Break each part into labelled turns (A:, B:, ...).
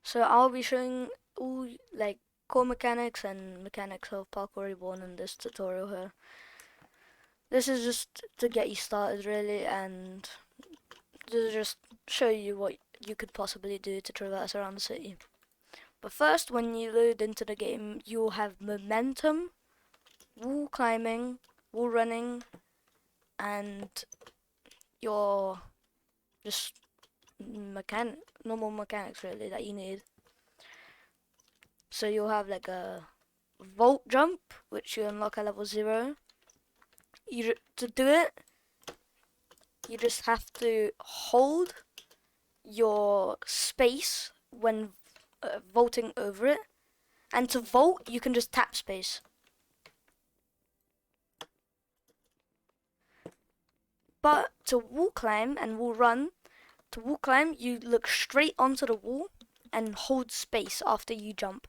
A: So I'll be showing all like core mechanics and mechanics of Parkour Reborn in this tutorial here. This is just to get you started really, and to just show you what you could possibly do to traverse around the city. But first, when you load into the game, you'll have momentum, wall climbing, wall running, and your just normal mechanics really that you need. So you'll have like a vault jump, which you unlock at level 0. To do it, you just have to hold your space when vaulting over it, and to vault you can just tap space. But to wall climb and wall run, to wall climb you look straight onto the wall and hold space after you jump.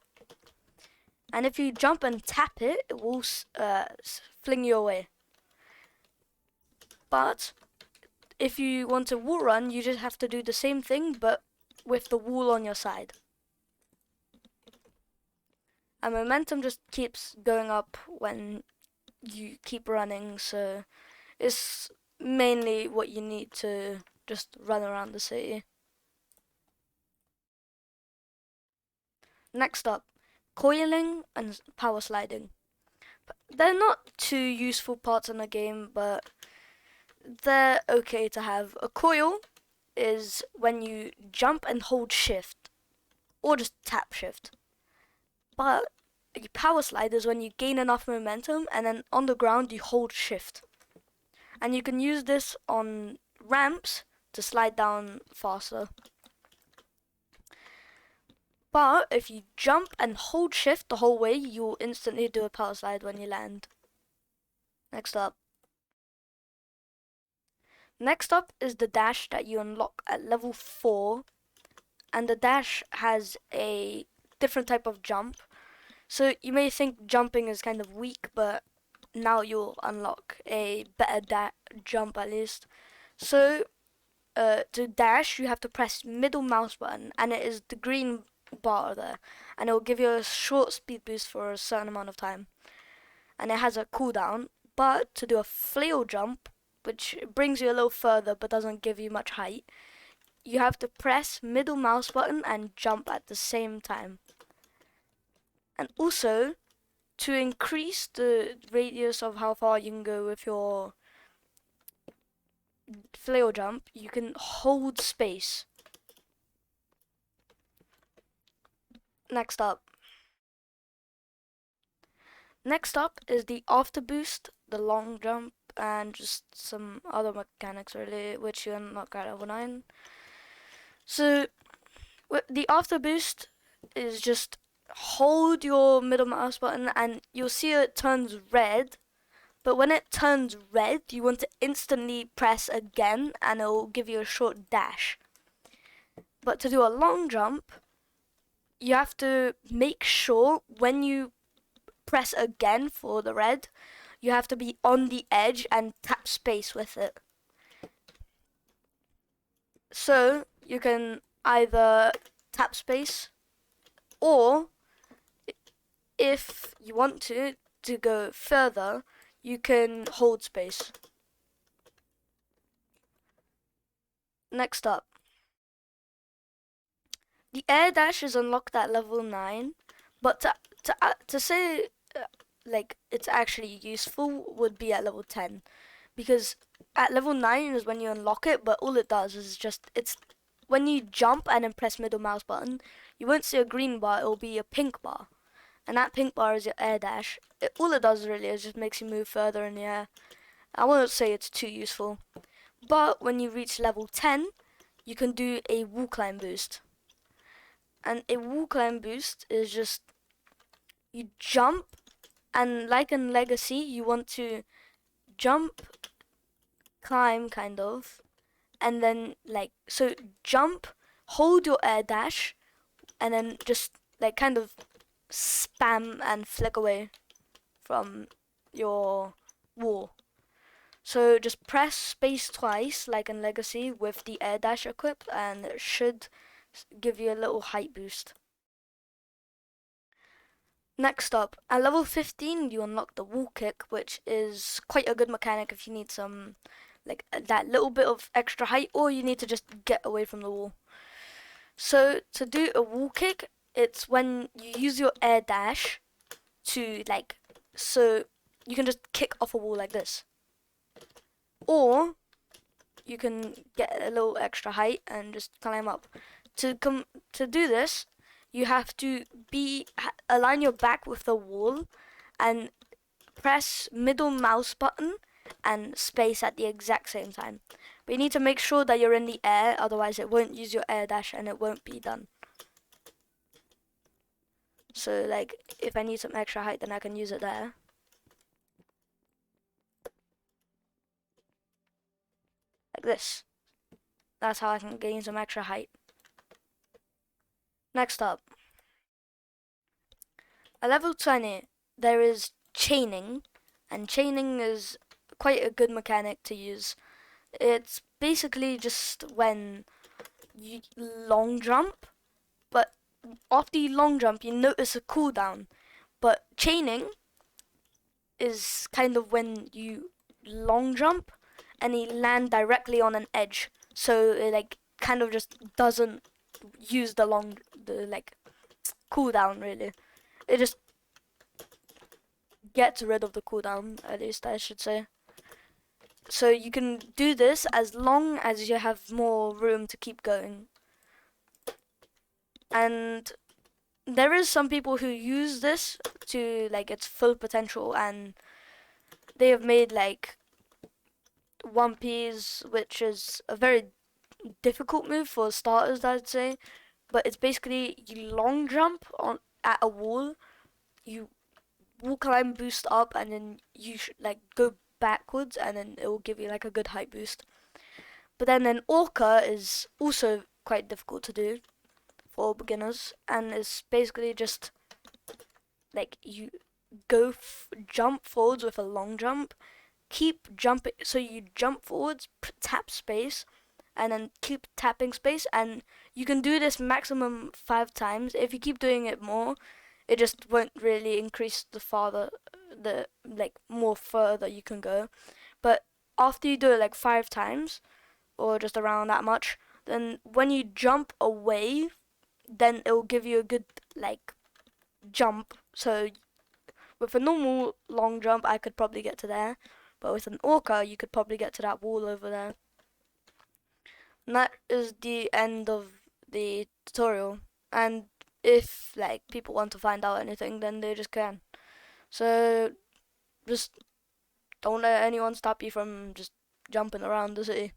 A: And if you jump and tap it, it will fling you away. But if you want to wall run, you just have to do the same thing, but with the wall on your side. And momentum just keeps going up when you keep running, so it's mainly what you need to just run around the city. Next up, coiling and power sliding. They're not two useful parts in the game, but they're okay to have. A coil is when you jump and hold shift, or just tap shift. But a power slide is when you gain enough momentum and then on the ground you hold shift. And you can use this on ramps to slide down faster. But if you jump and hold shift the whole way, you'll instantly do a power slide when you land. Next up. Next up is the dash that you unlock at level 4. And the dash has a different type of jump. So you may think jumping is kind of weak, but now you'll unlock a better jump at least. So to dash, you have to press middle mouse button, and it is the green bar there, and it will give you a short speed boost for a certain amount of time. And it has a cooldown, but to do a flail jump, which brings you a little further but doesn't give you much height, you have to press middle mouse button and jump at the same time. And also, to increase the radius of how far you can go with your flail jump, you can hold space. Next up. Next up is the after boost, the long jump, and just some other mechanics really, which you unlock at level 9. So, the after boost is just hold your middle mouse button and you'll see it turns red. But when it turns red, you want to instantly press again and it will give you a short dash. But to do a long jump, you have to make sure when you press again for the red, you have to be on the edge and tap space with it. So you can either tap space, or if you want to go further, you can hold space. Next up, the air dash is unlocked at level 9, but to say like it's actually useful would be at level 10, because at level 9 is when you unlock it, but all it does is just, it's when you jump and then press middle mouse button, you won't see a green bar, it will be a pink bar. And that pink bar is your air dash. All it does really is just makes you move further in the air. I won't say it's too useful. But when you reach level 10, you can do a wall climb boost. And a wall climb boost is just, you jump, and like in Legacy, you want to jump, climb kind of, and then like, so jump, hold your air dash, and then just like kind of spam and flick away from your wall. So just press space twice like in Legacy with the air dash equipped, and it should give you a little height boost. Next up, at level 15, you unlock the wall kick, which is quite a good mechanic if you need some, like, that little bit of extra height, or you need to just get away from the wall. So, to do a wall kick, it's when you use your air dash to, like, so you can just kick off a wall like this. Or you can get a little extra height and just climb up. To do this, you have to align your back with the wall and press middle mouse button and space at the exact same time. But you need to make sure that you're in the air, otherwise it won't use your air dash and it won't be done. So like if I need some extra height, then I can use it there. Like this. That's how I can gain some extra height. Next up, at level 20, there is chaining, and chaining is quite a good mechanic to use. It's basically just when you long jump, but after you long jump, you notice a cooldown. But chaining is kind of when you long jump and you land directly on an edge, so it like kind of just doesn't use the like cooldown really. It just gets rid of the cooldown, at least I should say. So you can do this as long as you have more room to keep going. And there is some people who use this to like its full potential, and they have made like 1Ps, which is a very difficult move for starters, I'd say. But it's basically you long jump on at a wall, you wall climb boost up, and then you like go backwards, and then it will give you like a good height boost. But then an orca is also quite difficult to do for beginners, and it's basically just like you jump forwards with a long jump, keep jumping, so you jump forwards, tap space, and then keep tapping space, and you can do this maximum 5 times. If you keep doing it more, it just won't really increase the like more further you can go. But after you do it like 5 times, or just around that much, then when you jump away, then it will give you a good like jump. So with a normal long jump, I could probably get to there, but with an orca, you could probably get to that wall over there. And that is the end of the tutorial. And if like people want to find out anything, then they just can. So just don't let anyone stop you from just jumping around the city.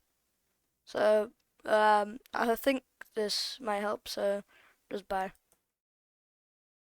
A: So I think this might help. So just bye.